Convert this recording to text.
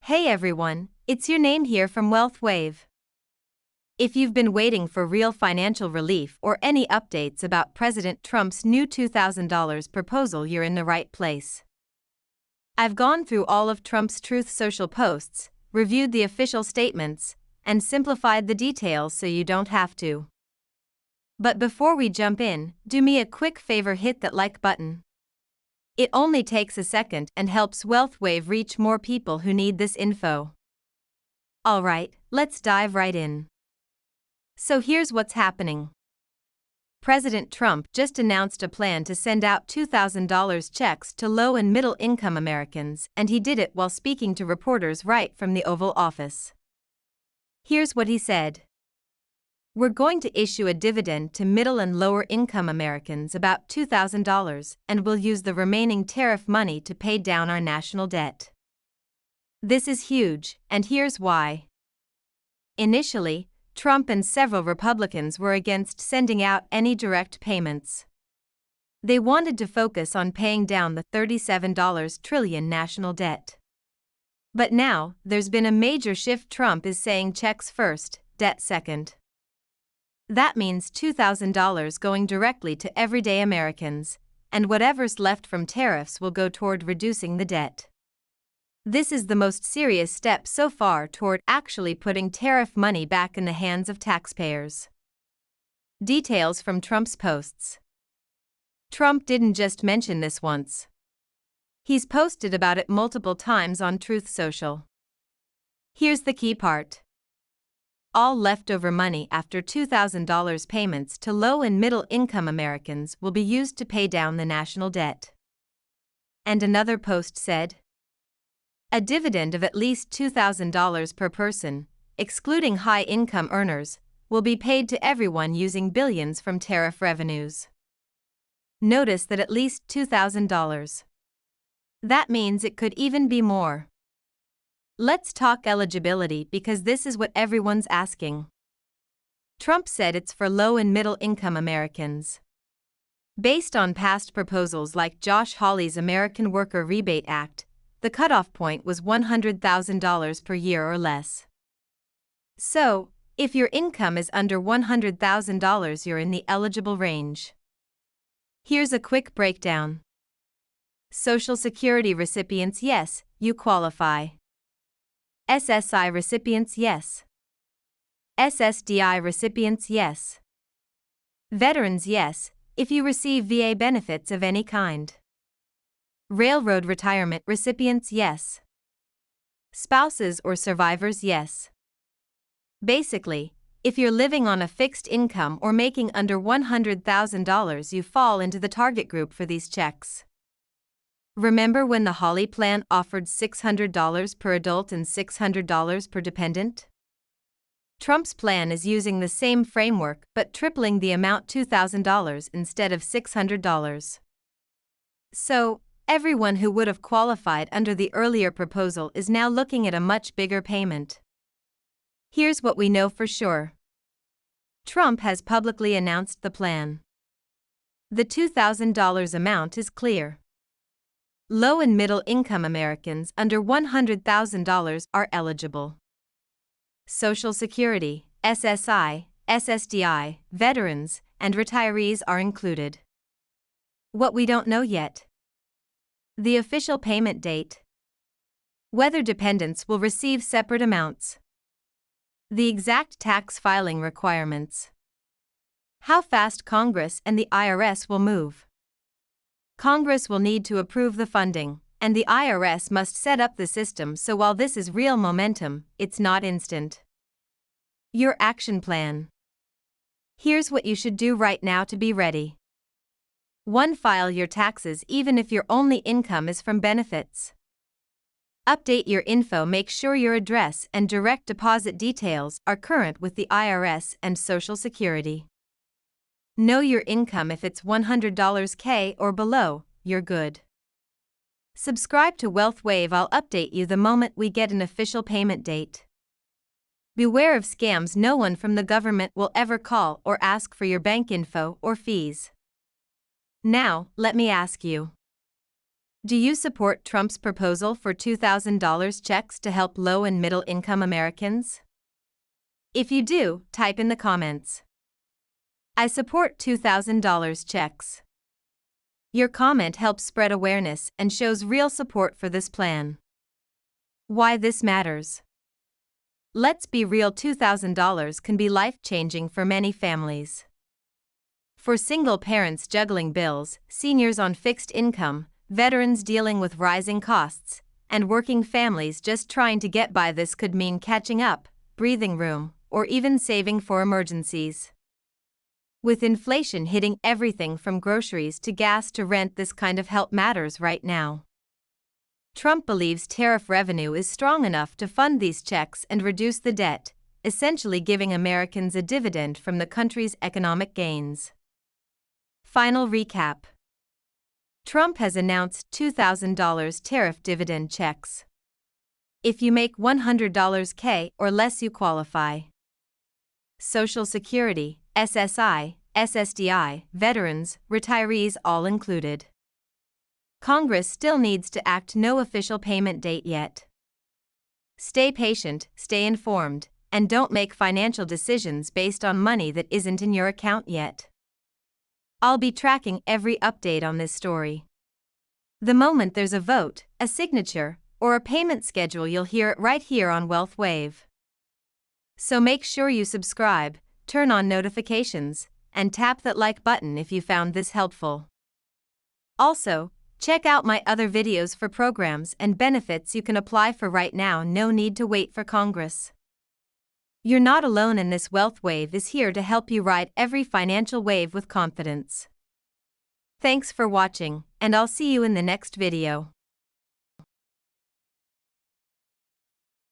Hey everyone, it's your name here from WealthWave. If you've been waiting for real financial relief or any updates about President Trump's new $2,000 proposal, you're in the right place. I've gone through all of Trump's Truth Social posts, reviewed the official statements, and simplified the details so you don't have to. But before we jump in, do me a quick favor, hit that like button. It only takes a second and helps WealthWave reach more people who need this info. Alright, let's dive right in. So here's what's happening. President Trump just announced a plan to send out $2,000 checks to low and middle income Americans, and he did it while speaking to reporters right from the Oval Office. Here's what he said. We're going to issue a dividend to middle and lower income Americans about $2,000, and we'll use the remaining tariff money to pay down our national debt. This is huge, and here's why. Initially, Trump and several Republicans were against sending out any direct payments. They wanted to focus on paying down the $37 trillion national debt. But now, there's been a major shift. Trump is saying checks first, debt second. That means $2,000 going directly to everyday Americans, and whatever's left from tariffs will go toward reducing the debt. This is the most serious step so far toward actually putting tariff money back in the hands of taxpayers. Details from Trump's posts. Trump didn't just mention this once. He's posted about it multiple times on Truth Social. Here's the key part. All leftover money after $2,000 payments to low and middle income Americans will be used to pay down the national debt. And another post said, a dividend of at least $2,000 per person, excluding high-income earners, will be paid to everyone using billions from tariff revenues. Notice that at least $2,000. That means it could even be more. Let's talk eligibility because this is what everyone's asking. Trump said it's for low and middle income Americans. Based on past proposals like Josh Hawley's American Worker Rebate Act, the cutoff point was $100,000 per year or less. So, if your income is under $100,000, you're in the eligible range. Here's a quick breakdown. Social Security recipients, yes, you qualify. SSI recipients, yes. SSDI recipients, yes. Veterans, yes, if you receive VA benefits of any kind. Railroad retirement recipients, yes. Spouses or survivors, yes. Basically, if you're living on a fixed income or making under $100,000, you fall into the target group for these checks. Remember when the Hawley plan offered $600 per adult and $600 per dependent? Trump's plan is using the same framework but tripling the amount, $2,000 instead of $600. So, everyone who would have qualified under the earlier proposal is now looking at a much bigger payment. Here's what we know for sure. Trump has publicly announced the plan. The $2,000 amount is clear. Low and middle income Americans under $100,000 are eligible. Social Security, SSI, SSDI, veterans, and retirees are included. What we don't know yet. The official payment date. Whether dependents will receive separate amounts. The exact tax filing requirements. How fast Congress and the IRS will move. Congress will need to approve the funding, and the IRS must set up the system, so while this is real momentum, it's not instant. Your action plan. Here's what you should do right now to be ready. 1. File your taxes even if your only income is from benefits. Update your info. Make sure your address and direct deposit details are current with the IRS and Social Security. Know your income. If it's $100K or below, you're good. Subscribe to WealthWave. I'll update you the moment we get an official payment date. Beware of scams. No one from the government will ever call or ask for your bank info or fees. Now, let me ask you. Do you support Trump's proposal for $2,000 checks to help low and middle income Americans? If you do, type in the comments. I support $2,000 checks. Your comment helps spread awareness and shows real support for this plan. Why this matters. Let's be real, $2,000 can be life-changing for many families. For single parents juggling bills, seniors on fixed income, veterans dealing with rising costs, and working families just trying to get by, this could mean catching up, breathing room, or even saving for emergencies. With inflation hitting everything from groceries to gas to rent, this kind of help matters right now. Trump believes tariff revenue is strong enough to fund these checks and reduce the debt, essentially giving Americans a dividend from the country's economic gains. Final recap. Trump has announced $2,000 tariff dividend checks. If you make $100 K or less, you qualify. Social Security, SSI, SSDI, veterans, retirees all included. Congress still needs to act, no official payment date yet. Stay patient, stay informed, and don't make financial decisions based on money that isn't in your account yet. I'll be tracking every update on this story. The moment there's a vote, a signature, or a payment schedule, you'll hear it right here on Wealth Wave. So make sure you subscribe, turn on notifications, and tap that like button if you found this helpful. Also, check out my other videos for programs and benefits you can apply for right now. No need to wait for Congress. You're not alone, and this Wealth Wave is here to help you ride every financial wave with confidence. Thanks for watching, and I'll see you in the next video.